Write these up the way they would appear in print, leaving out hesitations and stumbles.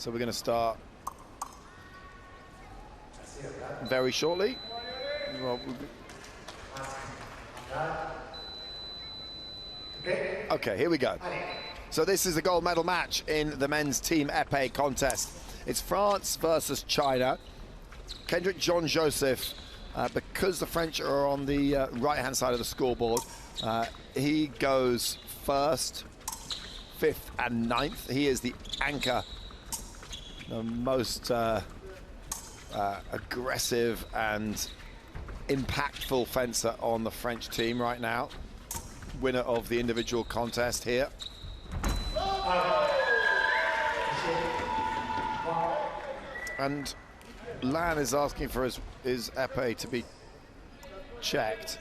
So we're going to start very shortly. Well, okay, here we go. So this is the gold medal match in the men's team epee contest. It's France versus China. Kendrick John Joseph, because the French are on the right-hand side of the scoreboard, he goes first, 5th and 9th. He is the anchor, the most aggressive and impactful fencer on the French team right now. Winner of the individual contest here. And Lan is asking for his epee to be checked.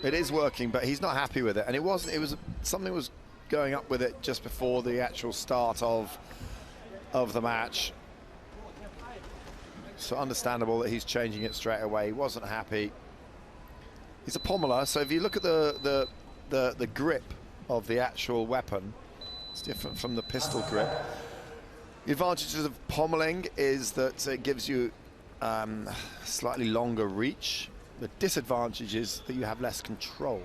It is working, but he's not happy with it. And it wasn't, it was, something was going up with it just before the actual start of the match. So understandable that he's changing it straight away. He wasn't happy. He's a pommeler, so if you look at the grip of the actual weapon, it's different from the pistol grip. The advantages of pommeling is that it gives you slightly longer reach. The disadvantage is that you have less control.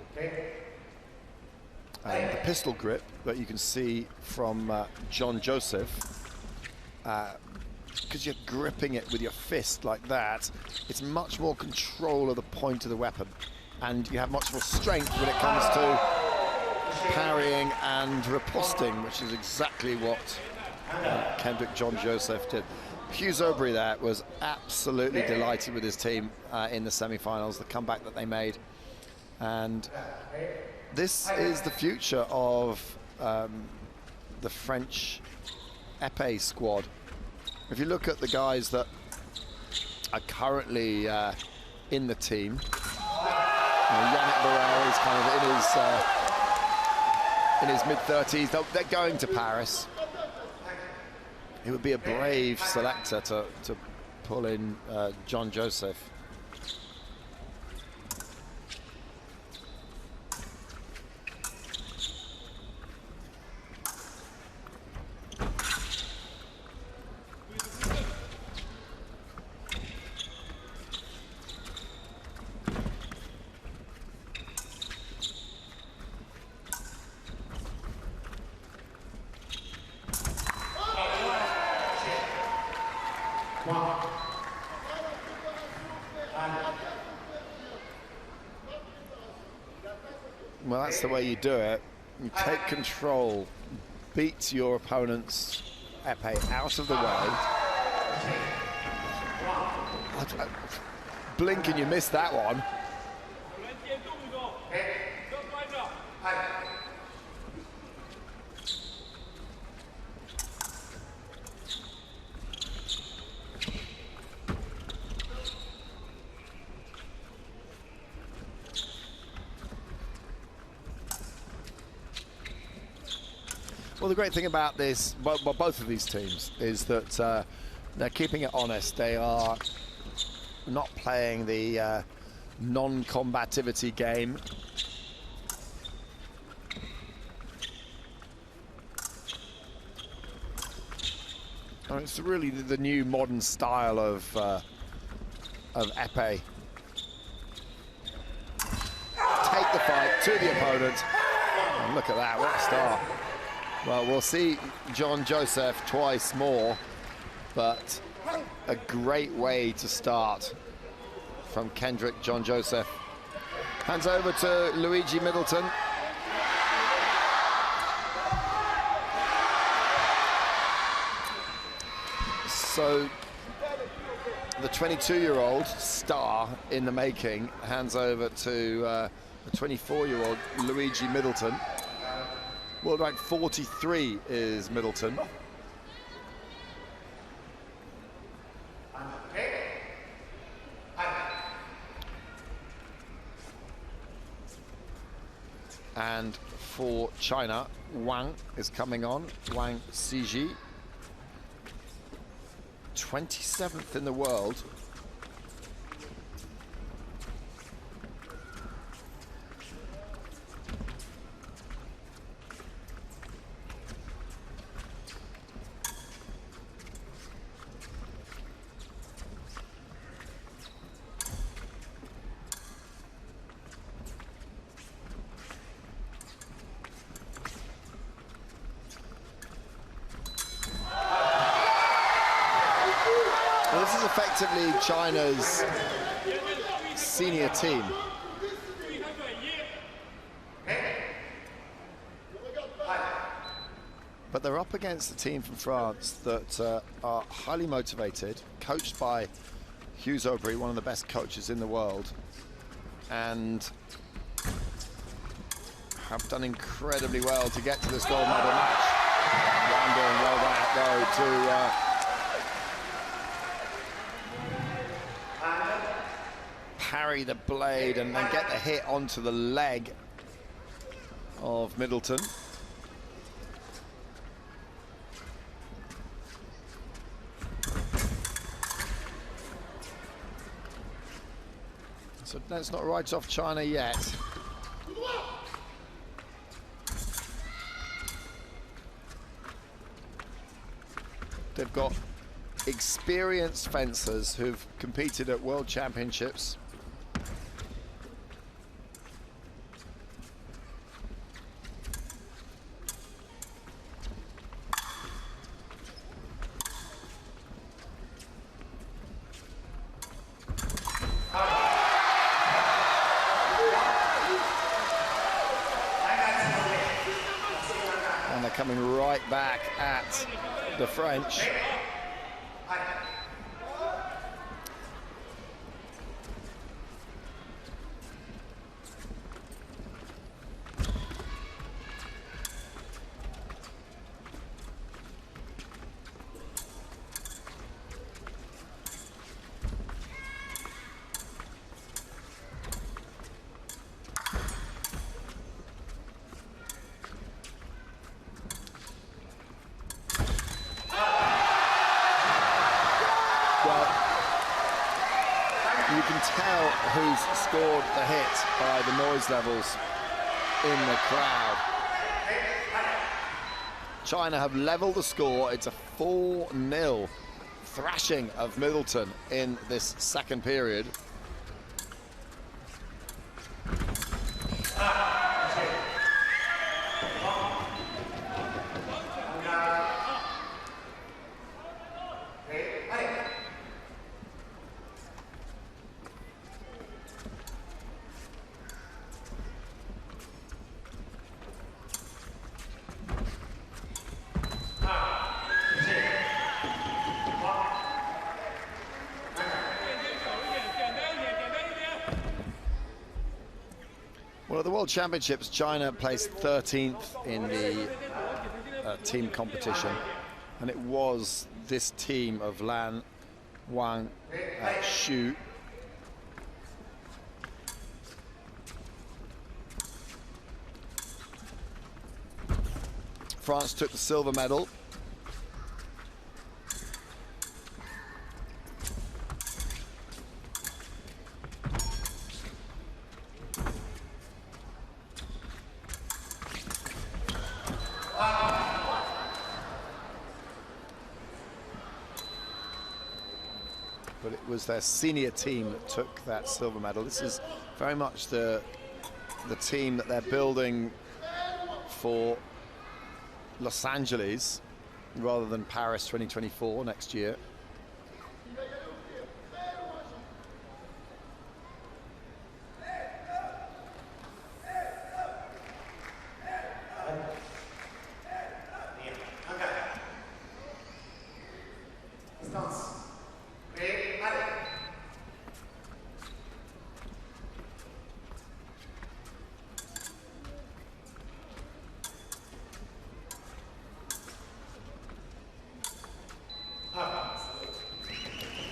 And the pistol grip that you can see from John Joseph, because you're gripping it with your fist like that, it's much more control of the point of the weapon. And you have much more strength when it comes to parrying and riposting, which is exactly what Kendrick John Joseph did. Hugh Zobri there was absolutely delighted with his team in the semi-finals, the comeback that they made. And this is the future of the French epee squad. If you look at the guys that are currently in the team, Yannick Barrel is kind of in his mid-30s. They're going to Paris. It would be a brave selector to pull in John Joseph. Well, that's the way you do it. You take control, beat your opponent's epee out of the way. Blink and you miss that one. Well, the great thing about this, well, both of these teams, is that they're keeping it honest. They are not playing the non-combativity game. I mean, it's really the new modern style of epee. Take the fight to the opponent. And look at that, what a start. Well, we'll see John Joseph twice more, but a great way to start from Kendrick John Joseph. Hands over to Luigi Middleton. So the 22-year-old star in the making hands over to the 24-year-old Luigi Middleton. World rank 43 is Middleton. And for China, Wang is coming on. Wang Ciji, 27th in the world. effectively China's senior team. But they're up against a team from France that are highly motivated, coached by Hughes Aubry, one of the best coaches in the world, and have done incredibly well to get to this gold medal match. Wang doing well back though to parry the blade and then get the hit onto the leg of Middleton. So let's not write off China yet. They've got experienced fencers who've competed at World Championships. And they're coming right back at the French. You can tell who's scored the hit by the noise levels in the crowd. China have leveled the score. It's a 4-0 thrashing of Middleton in this second period. Well, at the World Championships, China placed 13th in the team competition, and it was this team of Lan, Wang, Xu, France took the silver medal. But it was their senior team that took that silver medal. This is very much the team that they're building for Los Angeles rather than Paris 2024 next year.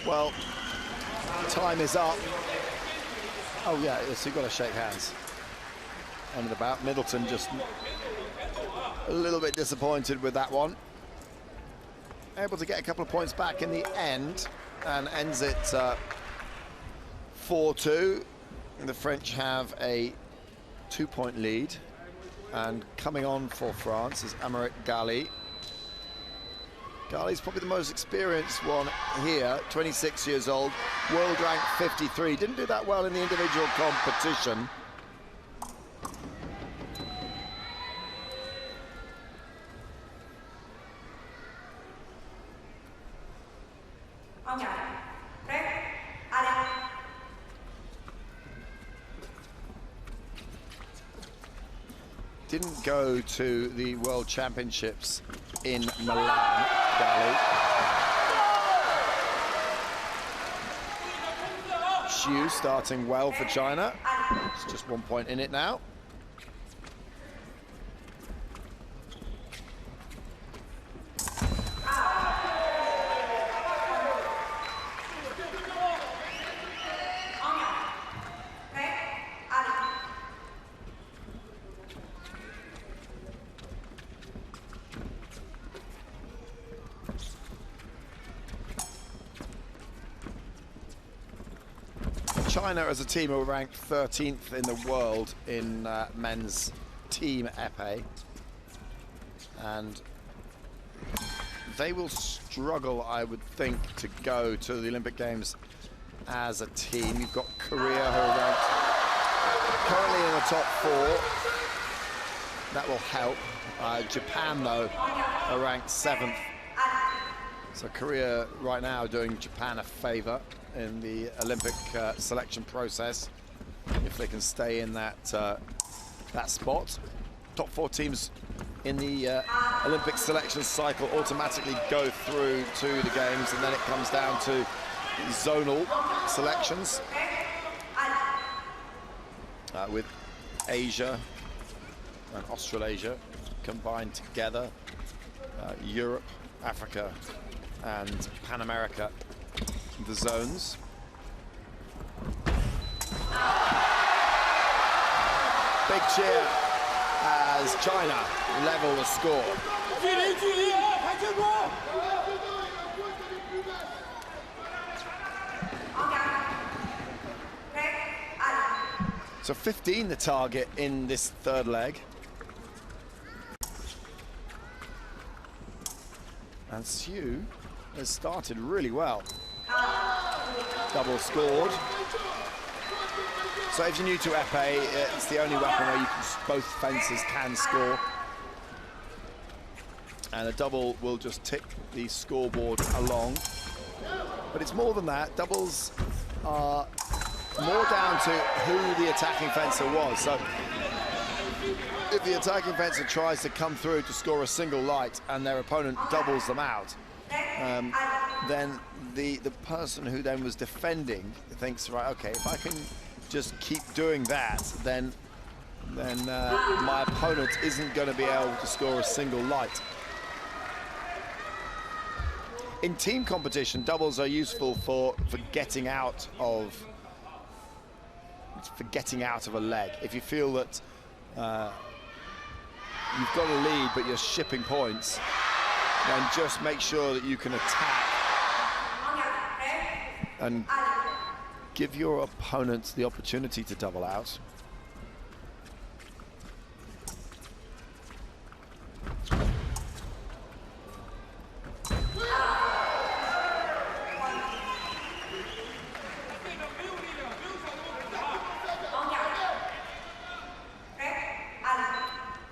Well, time is up. Oh yeah, so you've got to shake hands. End of the bout. Middleton just a little bit disappointed with that one. Able to get a couple of points back in the end and ends it 4-2. The French have a 2-point lead, and coming on for France is Aymeric Gali. Gali's probably the most experienced one here, 26 years old, world rank 53. Didn't do that well in the individual competition. Okay. didn't go to the World Championships in Milan, Dali. Xu starting well for China. It's just 1 point in it now. China as a team are ranked 13th in the world in men's team epee, and they will struggle, I would think, to go to the Olympic Games as a team. You've got Korea, who are ranked currently in the top 4. That will help. Japan, though, are ranked 7th. So Korea right now doing Japan a favor in the Olympic selection process, if they can stay in that that spot. Top 4 teams in the Olympic selection cycle automatically go through to the games, and then it comes down to zonal selections with Asia and Australasia combined together, Europe, Africa and Pan America, the zones. Big cheer as China level the score. So 15 the target in this third leg. And Xu has started really well. Double scored. So if you're new to epee, it's the only weapon where both fences can score. And a double will just tick the scoreboard along. But it's more than that. Doubles are more down to who the attacking fencer was. So if the attacking fencer tries to come through to score a single light and their opponent doubles them out, then the person who then was defending thinks, right, okay, if I can just keep doing that, then my opponent isn't going to be able to score a single light. In team competition, doubles are useful for getting out of a leg. If you feel that you've got a lead but you're shipping points, then just make sure that you can attack and give your opponents the opportunity to double out.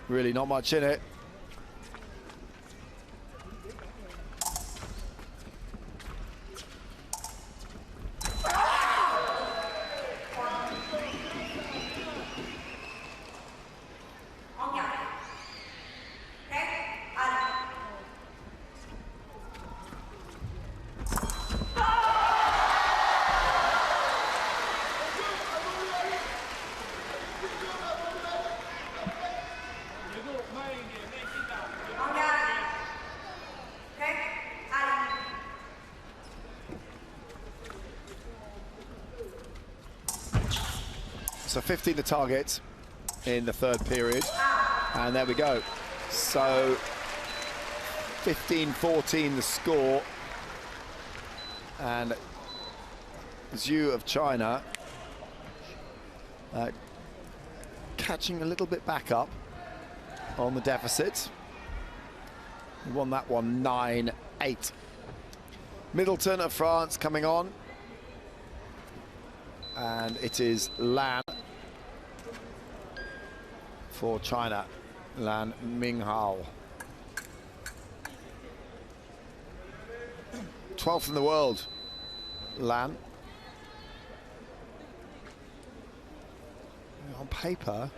Really not much in it. So 15 the target in the third period, and there we go. So 15-14 the score, and Xu of China catching a little bit back up on the deficit. He won that one 9-8. Middleton of France coming on, and it is Lan for China, Lan Minghao. 12th in the world, Lan. On paper,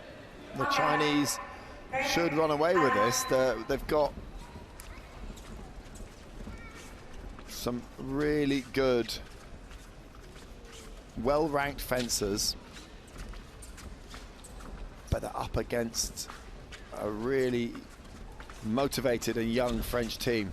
the Chinese should run away with this. They've got some really good, well-ranked fencers, but they're up against a really motivated and young French team.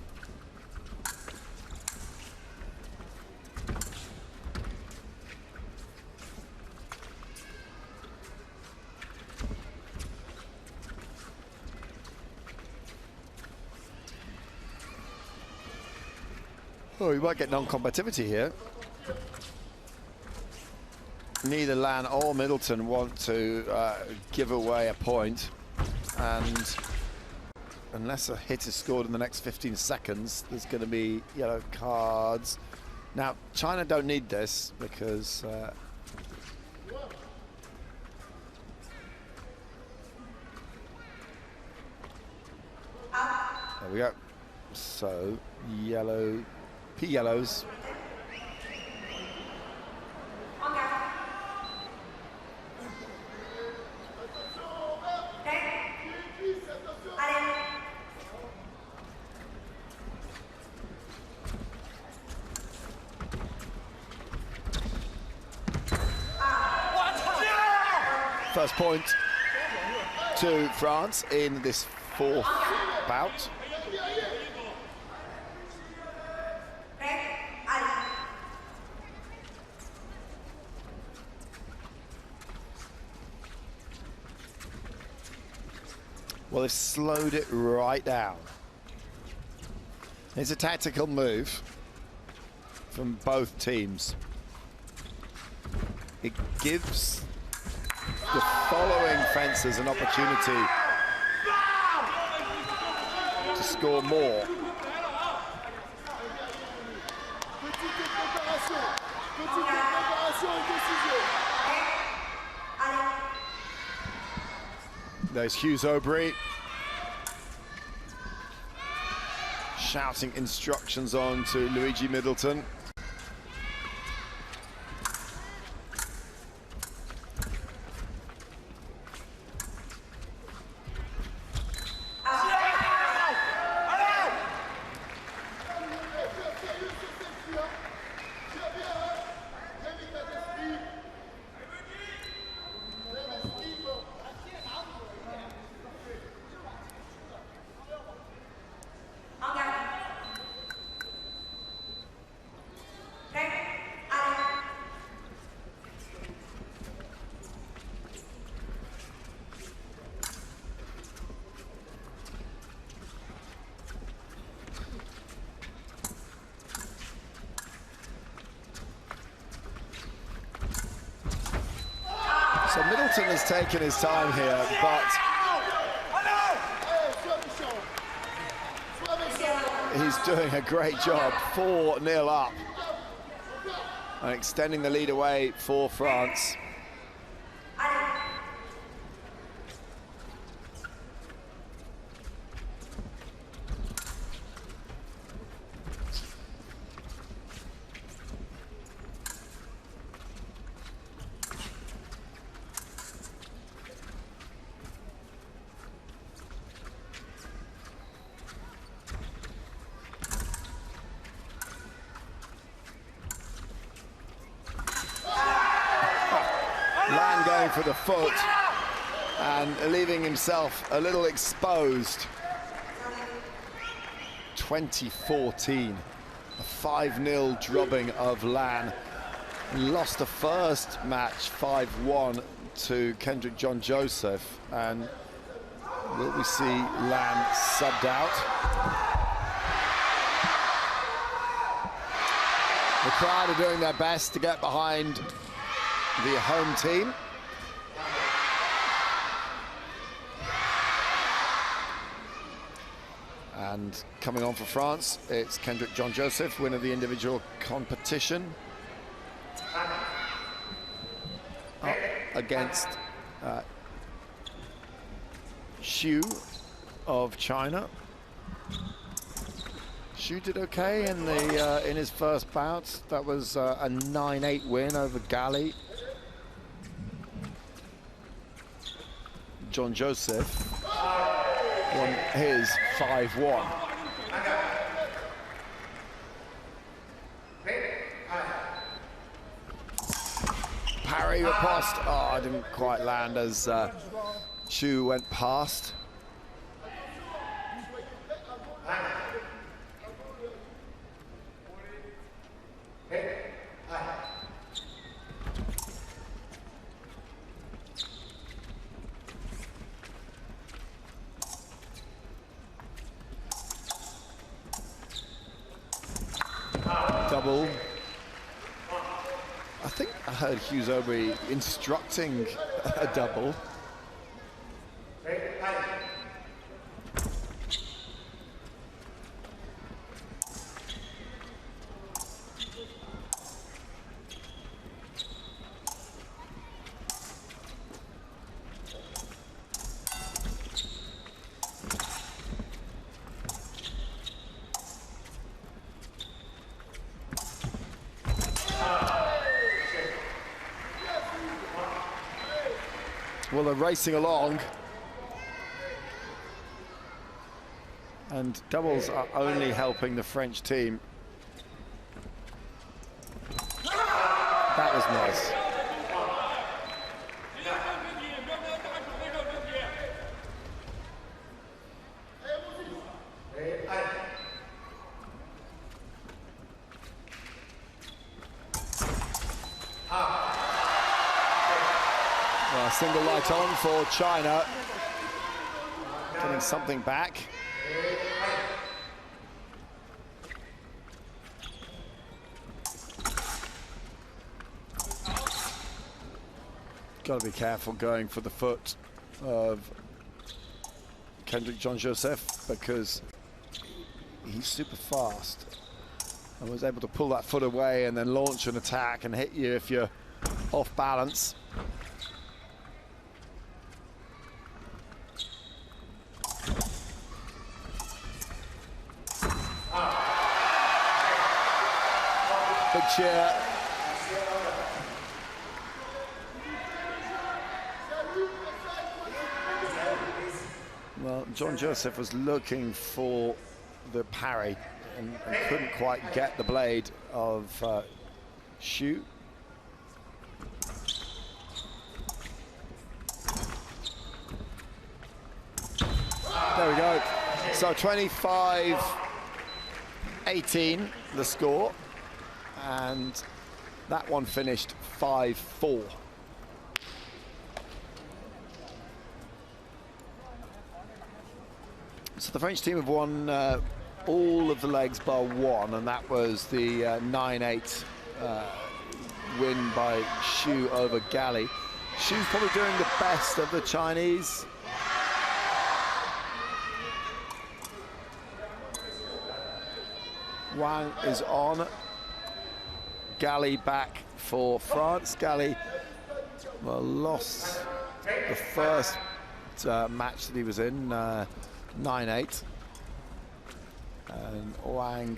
Oh, we might get non-combativity here. Neither Lan or Middleton want to give away a point, and unless a hit is scored in the next 15 seconds, there's going to be yellow cards. Now, China don't need this because there we go. So yellow, P yellows. First point to France in this fourth bout. Well, they've slowed it right down. It's a tactical move from both teams. It gives the following fencers an opportunity to score more. There's Hughes Aubry shouting instructions on to Luigi Middleton. So Middleton has taken his time here, but he's doing a great job. 4-0 up and extending the lead away for France. Lan going for the foot and leaving himself a little exposed. 2014, a 5-0 drubbing of Lan. He lost the first match 5-1 to Kendrick John Joseph, and will we see Lan subbed out? The crowd are doing their best to get behind the home team. And coming on for France, it's Kendrick John Joseph, winner of the individual competition, up against Xu of China. Xu did okay in the in his first bout. That was a 9-8 win over Gali. John Joseph won his 5-1. Parry riposte. Oh, I didn't quite land as Xu went past. Double. I think I heard Hughes Aubrey instructing a double. Well, they're racing along. And doubles are only helping the French team. That was nice. Single light on for China, getting something back. Got to be careful going for the foot of Kendrick John Joseph because he's super fast and was able to pull that foot away and then launch an attack and hit you if you're off balance. Big cheer. Well, John Joseph was looking for the parry and couldn't quite get the blade of Xu. There we go. So 25-18 the score. And that one finished 5-4. So the French team have won all of the legs bar one, and that was the 9-8 win by Xu over Gali. Xu's probably doing the best of the Chinese. Wang is on. Gali back for France. Gali, well, lost the first match that he was in, 9-8. And Wang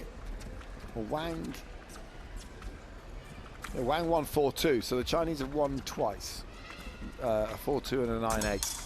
won 4-2, so the Chinese have won twice, a 4-2 and a 9-8.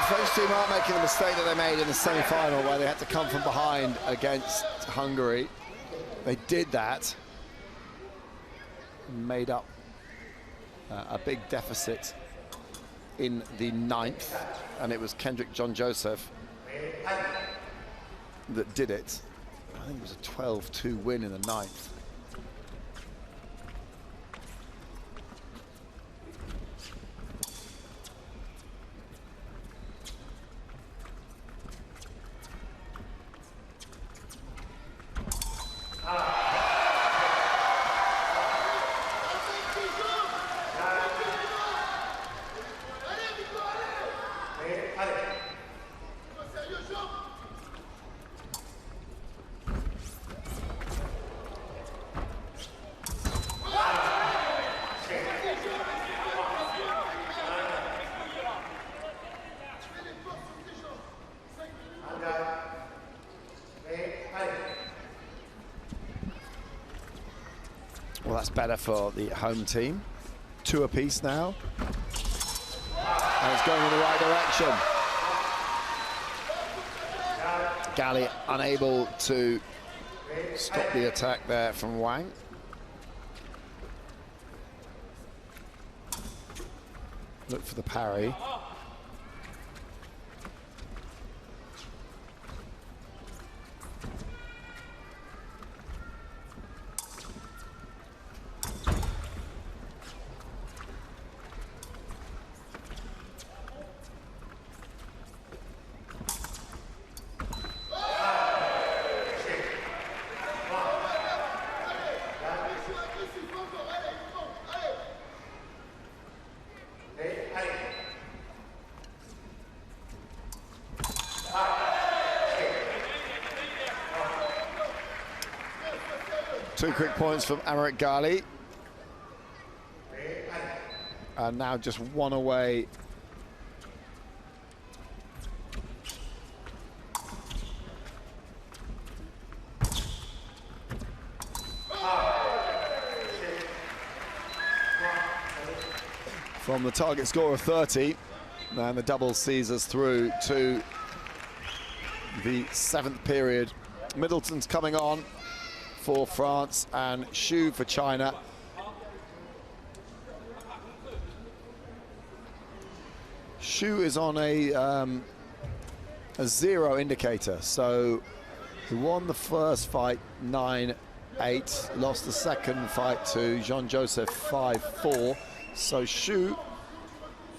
French team aren't making the mistake that they made in the semi-final where they had to come from behind against Hungary. They did that and made up a big deficit in the 9th, and it was Kendrick John Joseph that did it. I think it was a 12-2 win in the 9th. that's better for the home team. 2 apiece now. And it's going in the right direction. Gali unable to stop the attack there from Wang. Look for the parry. Two quick points from Amrit Ghali. And now just one away. From the target score of 30. And the double sees us through to the 7th period. Middleton's coming on for France and Xu for China. Xu is on a 0 indicator, so he won the first fight 9-8, lost the second fight to Jean-Joseph 5-4. So Xu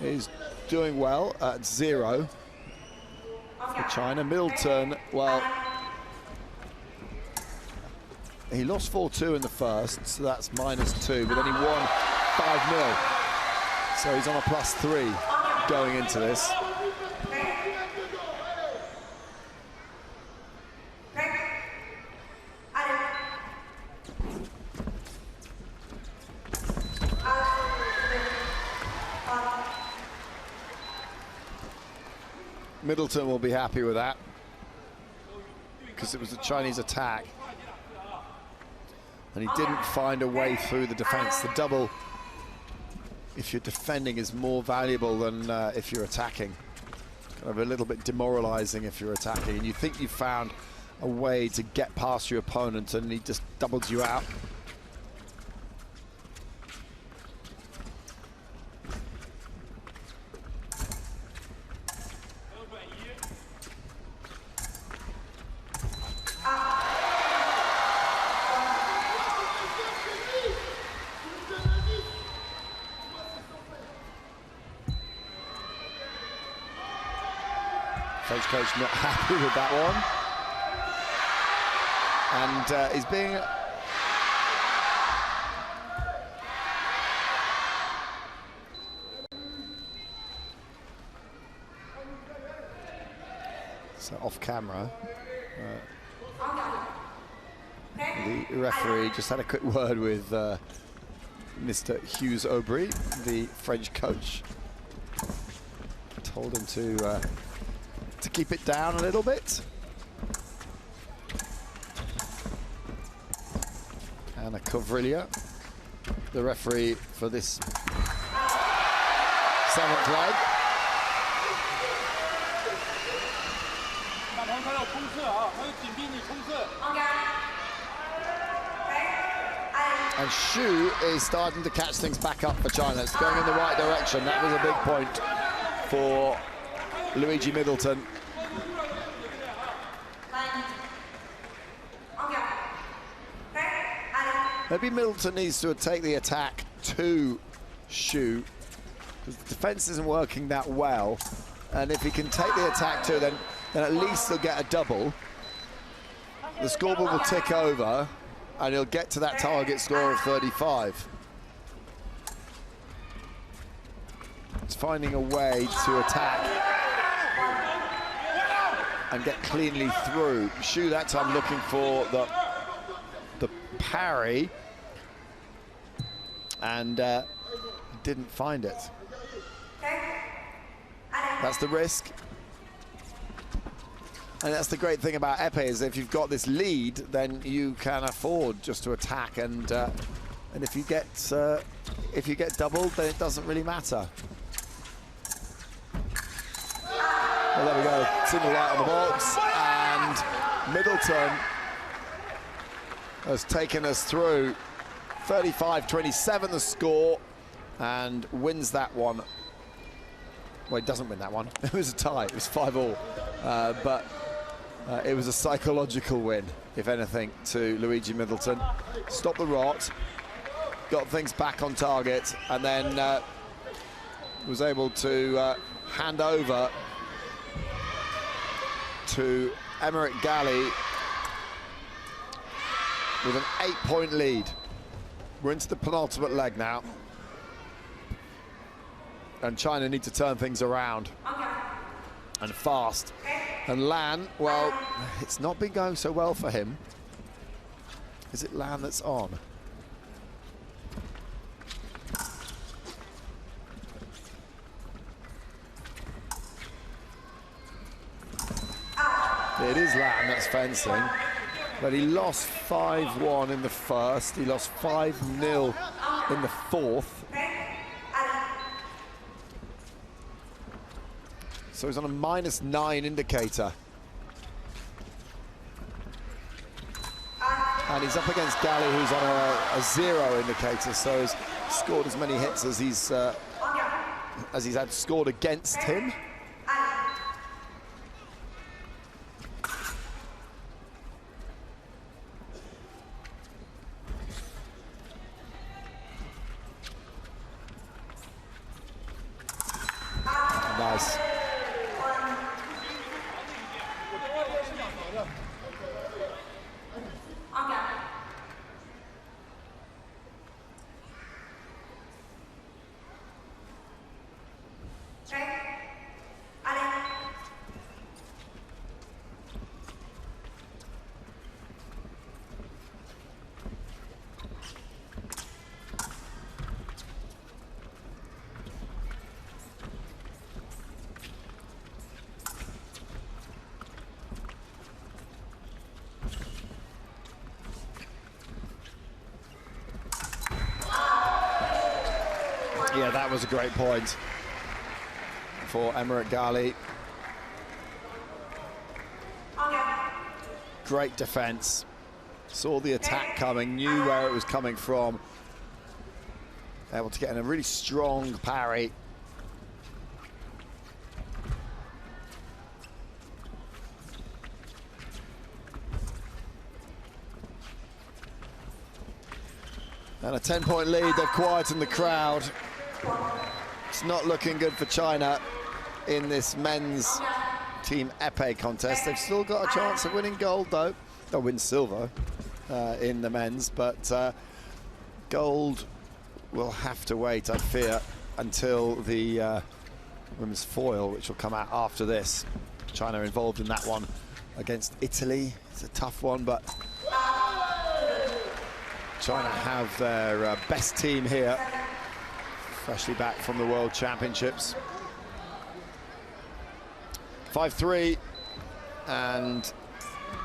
is doing well at 0 for China. Middleton, well, he lost 4-2 in the first, so that's -2, but then he won 5-0. So he's on a +3 going into this. Middleton will be happy with that, because it was a Chinese attack. And he didn't find a way through the defense. The double, if you're defending, is more valuable than if you're attacking. Kind of a little bit demoralizing if you're attacking. And you think you found a way to get past your opponent and he just doubles you out. French coach not happy with that one. And he's being... So off camera, the referee just had a quick word with Mr. Hughes Aubry, the French coach. Told him to keep it down a little bit. Anna Kovrilia, the referee for this 7th leg. And Xu is starting to catch things back up for China. It's going in the right direction. That was a big point for Luigi Middleton. Maybe Middleton needs to take the attack to Xu, because the defense isn't working that well. And if he can take the attack to, then at least he'll get a double. The scoreboard will tick over, and he'll get to that target score of 35. It's finding a way to attack and get cleanly through. Xu that time looking for the parry, and didn't find it. That's the risk. And that's the great thing about epee, is if you've got this lead, then you can afford just to attack and And if you get doubled, then it doesn't really matter. Well, there we go. Single light on the box, and Middleton has taken us through. 35-27 the score, and wins that one. Well, he doesn't win that one. It was a tie. It was 5-all, but it was a psychological win, if anything, to Luigi Middleton. Stopped the rot, got things back on target, and then was able to hand over to Emerick Gali with an 8-point lead. We're into the penultimate leg now, and China need to turn things around, and fast. And Lan, well, it's not been going so well for him. Is it Lan that's on? It is Lan that's fencing, but he lost 5-1 in the first. He lost 5-0 in the fourth. So he's on a -9 indicator. And he's up against Gali, who's on a 0 indicator, so he's scored as many hits as he's had scored against him. Nice. Yeah, that was a great point for Emerick Gali. Great defense. Saw the attack coming, knew where it was coming from. Able to get in a really strong parry. And a 10-point lead. They've quietened the crowd. It's not looking good for China in this men's team epee contest. They've still got a chance of winning gold, though. They'll win silver in the men's, but gold will have to wait, I fear, until the women's foil, which will come out after this. China involved in that one against Italy. It's a tough one, but China have their best team here, freshly back from the World Championships. 5-3, and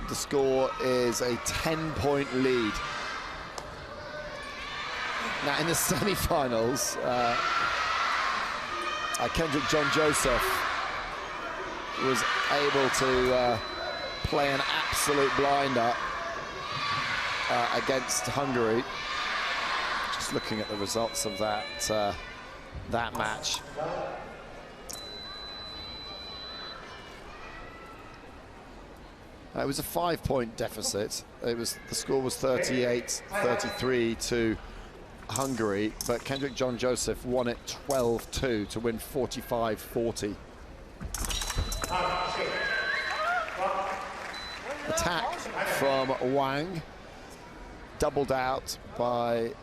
the score is a 10-point lead. Now, in the semi-finals, Kendrick John Joseph was able to play an absolute blinder against Hungary. Just looking at the results of that that match. It was a 5-point deficit. The score was 38-33 to Hungary, but Kendrick John Joseph won it 12-2 to win 45-40. Attack from Wang, doubled out by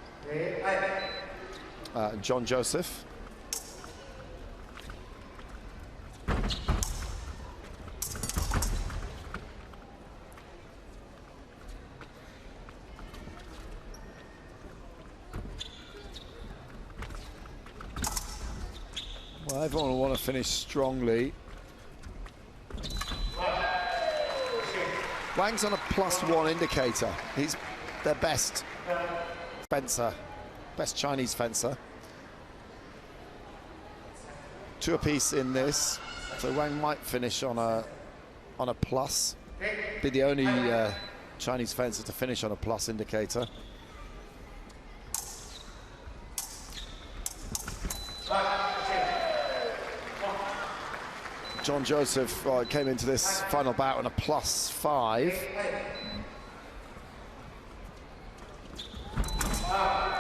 John Joseph. Well, everyone will want to finish strongly. Wang's on a +1 indicator. He's their best fencer best Chinese fencer. 2 apiece in this, so Wang might finish on a plus. Be the only Chinese fencer to finish on a plus indicator. John Joseph came into this final bout on a +5.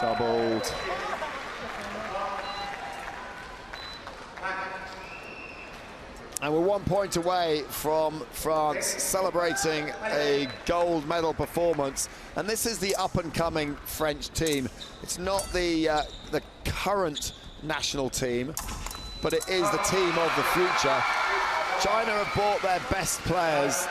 Doubled. And we're 1 point away from France celebrating a gold medal performance. And this is the up-and-coming French team. It's not the current national team, but it is the team of the future. China have bought their best players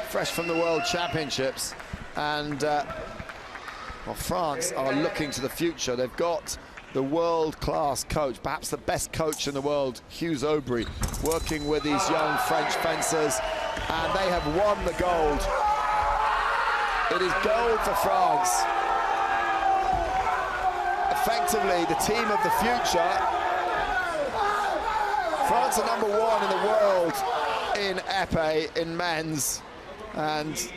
fresh from the World Championships, and well, France are looking to the future. They've got the world-class coach, perhaps the best coach in the world, Hughes Aubry, working with these young French fencers, and they have won the gold. It is gold for France. Effectively, the team of the future. France are #1 in the world in epee, in men's, and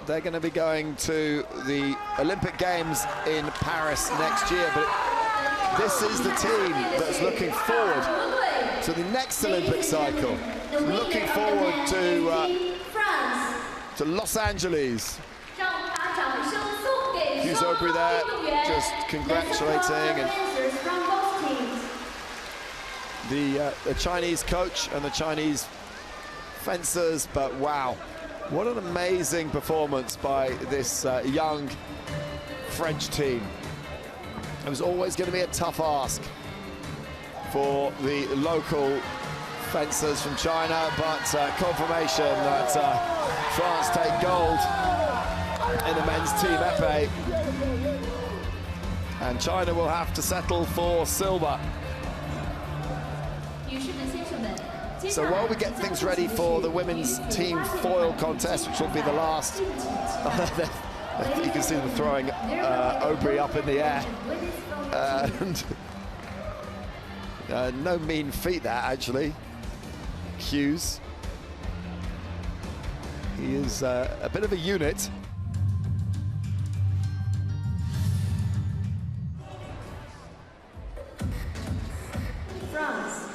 they're going to be going to the Olympic Games in Paris next year. But this is the team that's looking forward to the next Olympic cycle, looking forward to Los Angeles. Hughes Aubry there, just congratulating and the Chinese coach and the Chinese fencers. But wow, what an amazing performance by this young French team. It was always going to be a tough ask for the local fencers from China, but confirmation that France take gold in the men's team epee, and China will have to settle for silver. So while we get things ready for the women's team foil contest, which will be the last, you can see them throwing Aubry up in the air. And no mean feat that, actually. Hughes. He is a bit of a unit. France.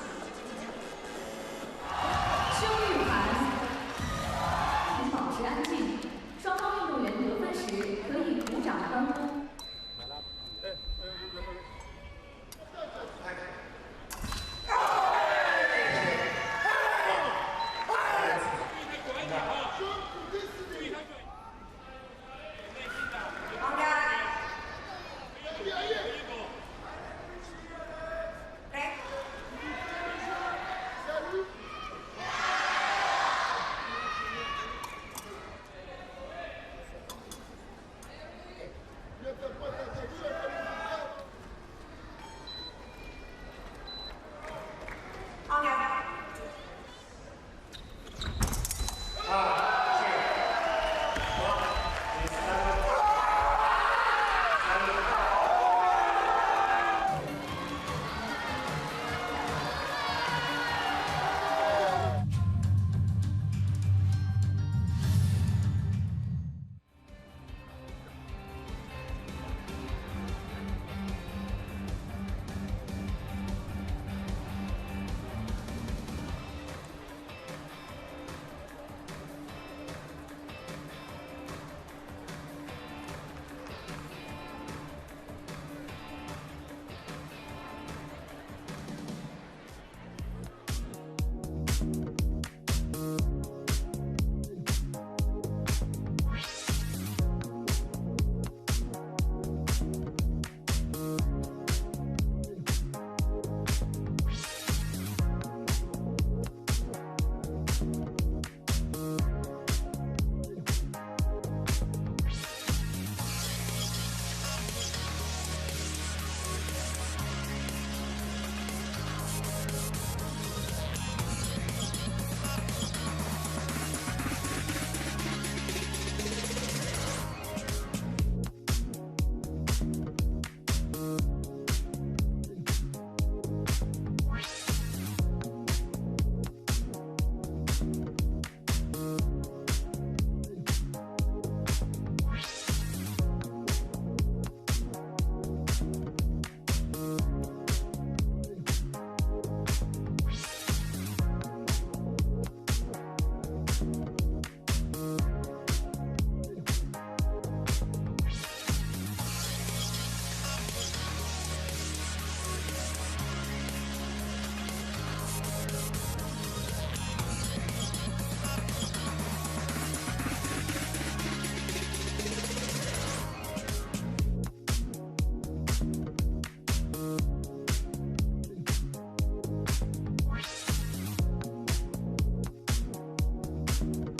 it.